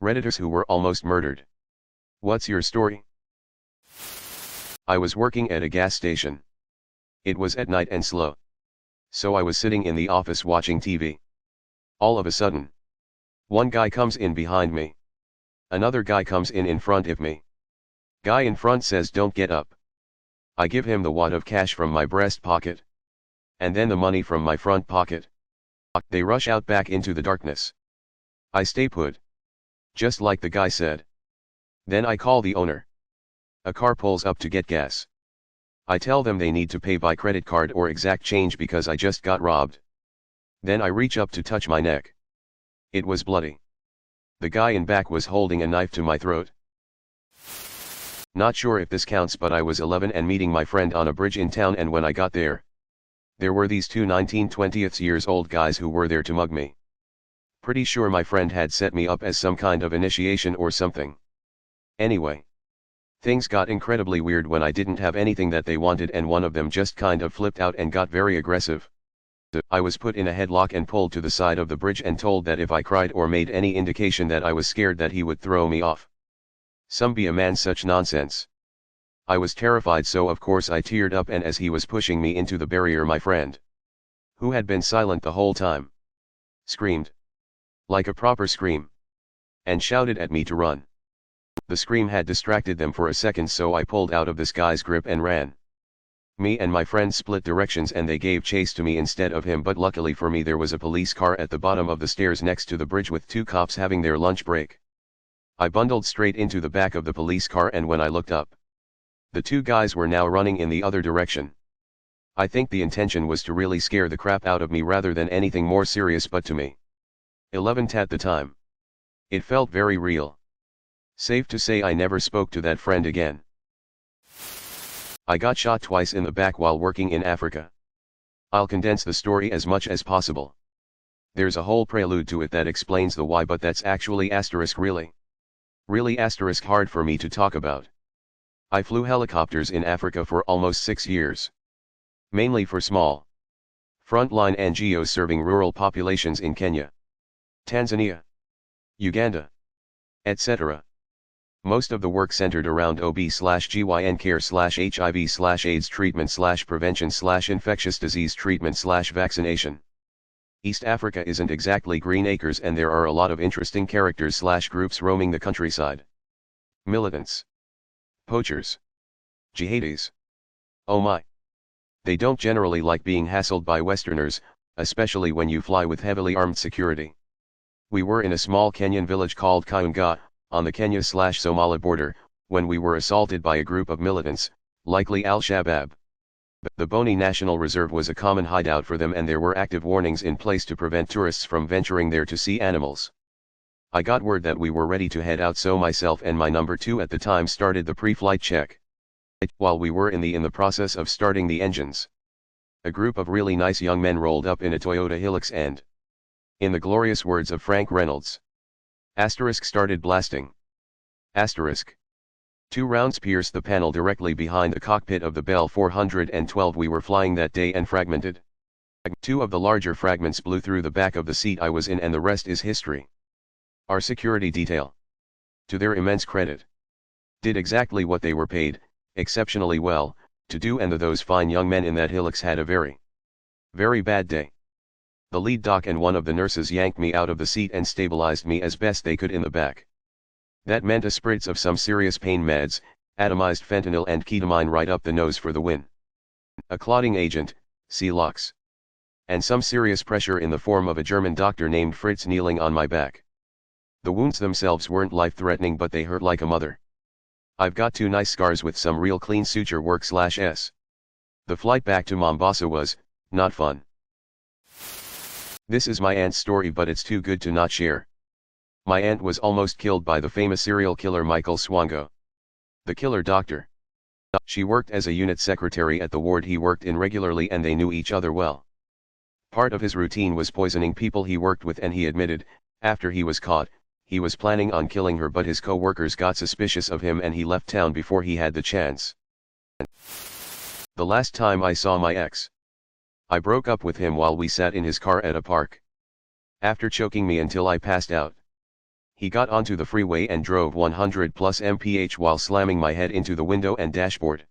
Redditors who were almost murdered. What's your story? I was working at a gas station. It was at night and slow. So I was sitting in the office watching TV. All of a sudden, one guy comes in behind me. Another guy comes in front of me. Guy in front says, "Don't get up." I give him the wad of cash from my breast pocket. And then the money from my front pocket. They rush out back into the darkness. I stay put. Just like the guy said. Then I call the owner. A car pulls up to get gas. I tell them they need to pay by credit card or exact change because I just got robbed. Then I reach up to touch my neck. It was bloody. The guy in back was holding a knife to my throat. Not sure if this counts, but I was 11 and meeting my friend on a bridge in town, and when I got there were these two 19-20-years-old guys who were there to mug me. Pretty sure my friend had set me up as some kind of initiation or something. Anyway, things got incredibly weird when I didn't have anything that they wanted, and one of them just kind of flipped out and got very aggressive. I was put in a headlock and pulled to the side of the bridge and told that if I cried or made any indication that I was scared, that he would throw me off. Some be a man such nonsense. I was terrified, so of course I teared up, and as he was pushing me into the barrier, my friend, who had been silent the whole time, screamed. Like a proper scream. And shouted at me to run. The scream had distracted them for a second, so I pulled out of this guy's grip and ran. Me and my friend split directions and they gave chase to me instead of him, but luckily for me there was a police car at the bottom of the stairs next to the bridge with two cops having their lunch break. I bundled straight into the back of the police car, and when I looked up, the two guys were now running in the other direction. I think the intention was to really scare the crap out of me rather than anything more serious, but to me, 11 at the time, it felt very real. Safe to say I never spoke to that friend again. I got shot twice in the back while working in Africa. I'll condense the story as much as possible. There's a whole prelude to it that explains the why, but that's actually really hard for me to talk about. I flew helicopters in Africa for almost 6 years. Mainly for small frontline NGOs serving rural populations in Kenya, Tanzania, Uganda, etc. Most of the work centered around OB/GYN care/HIV/AIDS treatment/prevention/infectious disease treatment/vaccination. East Africa isn't exactly green acres, and there are a lot of interesting characters/groups roaming the countryside. Militants. Poachers. Jihadis. Oh my. They don't generally like being hassled by Westerners, especially when you fly with heavily armed security. We were in a small Kenyan village called Kaunga, on the Kenya/Somalia border, when we were assaulted by a group of militants, likely Al-Shabaab. The Boni National Reserve was a common hideout for them, and there were active warnings in place to prevent tourists from venturing there to see animals. I got word that we were ready to head out, so myself and my number 2 at the time started the pre-flight check. While we were in the process of starting the engines, a group of really nice young men rolled up in a Toyota Hilux and, in the glorious words of Frank Reynolds, started blasting. 2 rounds pierced the panel directly behind the cockpit of the Bell 412 we were flying that day and fragmented. 2 of the larger fragments blew through the back of the seat I was in, and the rest is history. Our security detail, to their immense credit, did exactly what they were paid, exceptionally well, to do, and those fine young men in that Hilux had a very bad day. The lead doc and one of the nurses yanked me out of the seat and stabilized me as best they could in the back. That meant a spritz of some serious pain meds, atomized fentanyl and ketamine right up the nose for the win. A clotting agent, C-Lox. And some serious pressure in the form of a German doctor named Fritz kneeling on my back. The wounds themselves weren't life-threatening, but they hurt like a mother. I've got 2 nice scars with some real clean suture work/s. The flight back to Mombasa was not fun. This is my aunt's story, but it's too good to not share. My aunt was almost killed by the famous serial killer Michael Swango, the killer doctor. She worked as a unit secretary at the ward he worked in regularly, and they knew each other well. Part of his routine was poisoning people he worked with, and he admitted, after he was caught, he was planning on killing her, but his co-workers got suspicious of him and he left town before he had the chance. The last time I saw my ex, I broke up with him while we sat in his car at a park. After choking me until I passed out, He got onto the freeway and drove 100 plus mph while slamming my head into the window and dashboard.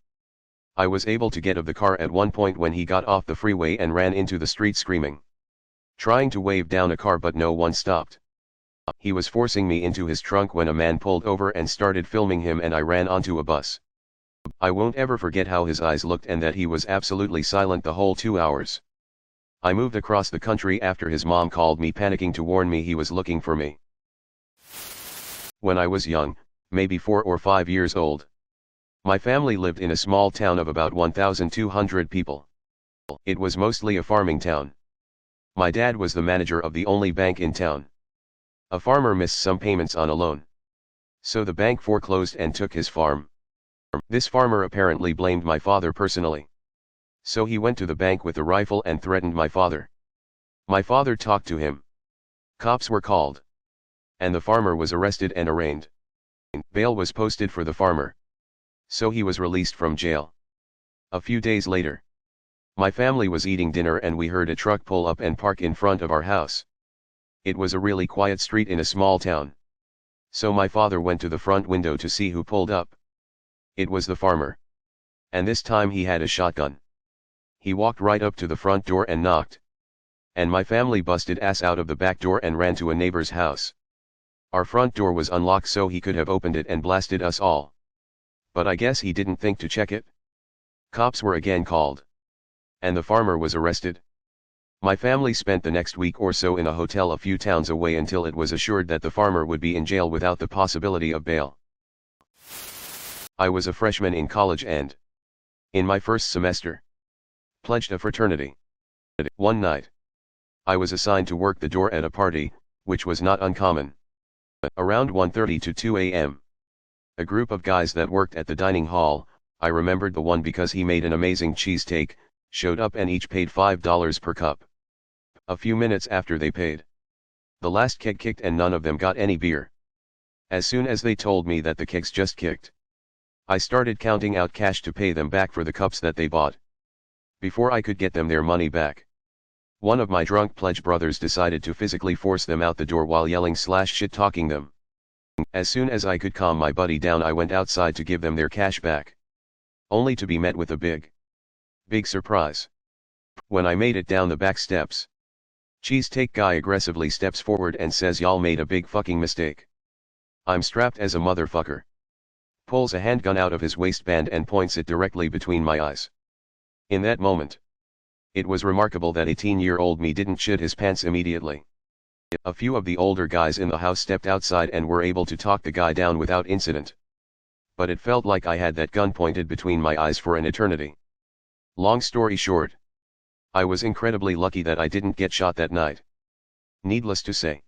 I was able to get out of the car at one point when he got off the freeway and ran into the street screaming, trying to wave down a car, but no one stopped. He was forcing me into his trunk when a man pulled over and started filming him, and I ran onto a bus. I won't ever forget how his eyes looked and that he was absolutely silent the whole 2 hours. I moved across the country after his mom called me panicking to warn me he was looking for me. When I was young, maybe 4 or 5 years old, my family lived in a small town of about 1,200 people. It was mostly a farming town. My dad was the manager of the only bank in town. A farmer missed some payments on a loan, so the bank foreclosed and took his farm. This farmer apparently blamed my father personally, so he went to the bank with a rifle and threatened my father. My father talked to him. Cops were called, and the farmer was arrested and arraigned. Bail was posted for the farmer, so he was released from jail. A few days later, my family was eating dinner and we heard a truck pull up and park in front of our house. It was a really quiet street in a small town, so my father went to the front window to see who pulled up. It was the farmer, and this time he had a shotgun. He walked right up to the front door and knocked, and my family busted ass out of the back door and ran to a neighbor's house. Our front door was unlocked, so he could have opened it and blasted us all, but I guess he didn't think to check it. Cops were again called, and the farmer was arrested. My family spent the next week or so in a hotel a few towns away until it was assured that the farmer would be in jail without the possibility of bail. I was a freshman in college and, in my first semester, pledged a fraternity. One night, I was assigned to work the door at a party, which was not uncommon. Around 1:30 to 2 a.m., a group of guys that worked at the dining hall, I remembered the one because he made an amazing cheesesteak, showed up and each paid $5 per cup. A few minutes after they paid, the last keg kicked and none of them got any beer. As soon as they told me that the kegs just kicked, I started counting out cash to pay them back for the cups that they bought. Before I could get them their money back, one of my drunk pledge brothers decided to physically force them out the door while yelling / shit-talking them. As soon as I could calm my buddy down, I went outside to give them their cash back, only to be met with a big surprise. When I made it down the back steps, cheesesteak guy aggressively steps forward and says, "Y'all made a big fucking mistake. I'm strapped as a motherfucker." Pulls a handgun out of his waistband and points it directly between my eyes. In that moment, it was remarkable that 18-year-old me didn't shit his pants immediately. A few of the older guys in the house stepped outside and were able to talk the guy down without incident. But it felt like I had that gun pointed between my eyes for an eternity. Long story short, I was incredibly lucky that I didn't get shot that night. Needless to say,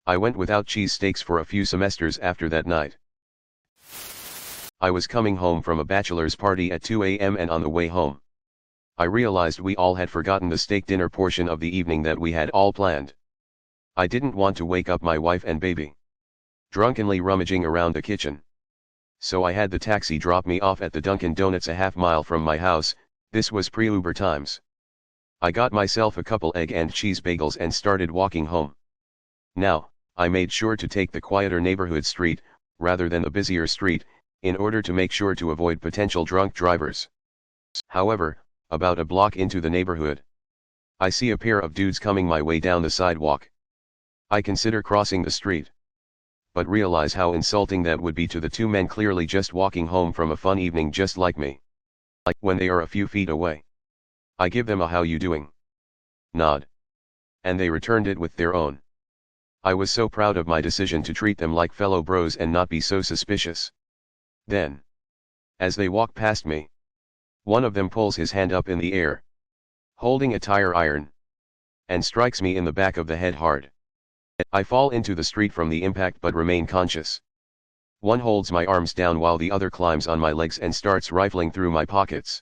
I went without cheesesteaks for a few semesters after that night. I was coming home from a bachelor's party at 2 a.m. and on the way home, I realized we all had forgotten the steak dinner portion of the evening that we had all planned. I didn't want to wake up my wife and baby drunkenly rummaging around the kitchen, so I had the taxi drop me off at the Dunkin' Donuts a half mile from my house. This was pre-Uber times. I got myself a couple egg and cheese bagels and started walking home. Now, I made sure to take the quieter neighborhood street, rather than the busier street, in order to make sure to avoid potential drunk drivers. However, about a block into the neighborhood, I see a pair of dudes coming my way down the sidewalk. I consider crossing the street, but realize how insulting that would be to the two men clearly just walking home from a fun evening just like me. When they are a few feet away, I give them a "how you doing" nod, and they returned it with their own. I was so proud of my decision to treat them like fellow bros and not be so suspicious. Then, as they walk past me, one of them pulls his hand up in the air, holding a tire iron, and strikes me in the back of the head hard. I fall into the street from the impact but remain conscious. One holds my arms down while the other climbs on my legs and starts rifling through my pockets.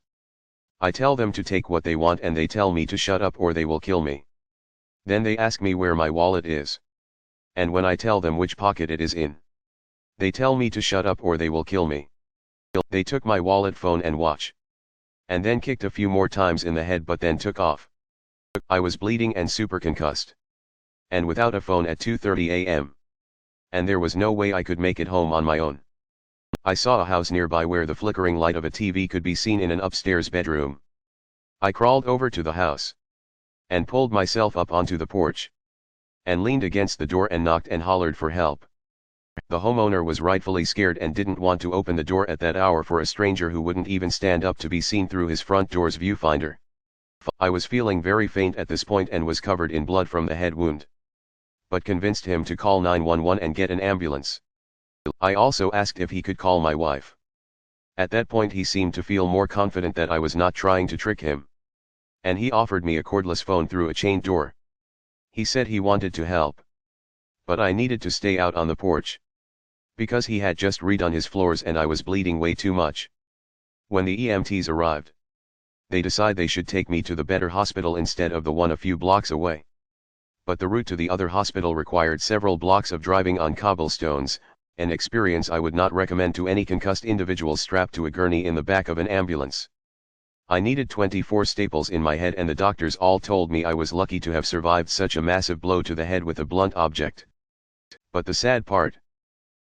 I tell them to take what they want and they tell me to shut up or they will kill me. Then they ask me where my wallet is. And when I tell them which pocket it is in, they tell me to shut up or they will kill me. They took my wallet, phone and watch, and then kicked a few more times in the head but then took off. I was bleeding and super concussed, and without a phone at 2:30 a.m. and there was no way I could make it home on my own. I saw a house nearby where the flickering light of a TV could be seen in an upstairs bedroom. I crawled over to the house, and pulled myself up onto the porch, and leaned against the door and knocked and hollered for help. The homeowner was rightfully scared and didn't want to open the door at that hour for a stranger who wouldn't even stand up to be seen through his front door's viewfinder. I was feeling very faint at this point and was covered in blood from the head wound, but convinced him to call 911 and get an ambulance. I also asked if he could call my wife. At that point he seemed to feel more confident that I was not trying to trick him, and he offered me a cordless phone through a chain door. He said he wanted to help, but I needed to stay out on the porch, because he had just redone his floors and I was bleeding way too much. When the EMTs arrived, they decided they should take me to the better hospital instead of the one a few blocks away. But the route to the other hospital required several blocks of driving on cobblestones, an experience I would not recommend to any concussed individual strapped to a gurney in the back of an ambulance. I needed 24 staples in my head and the doctors all told me I was lucky to have survived such a massive blow to the head with a blunt object. But the sad part,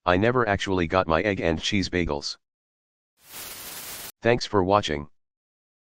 I never actually got my egg and cheese bagels. Thanks for watching.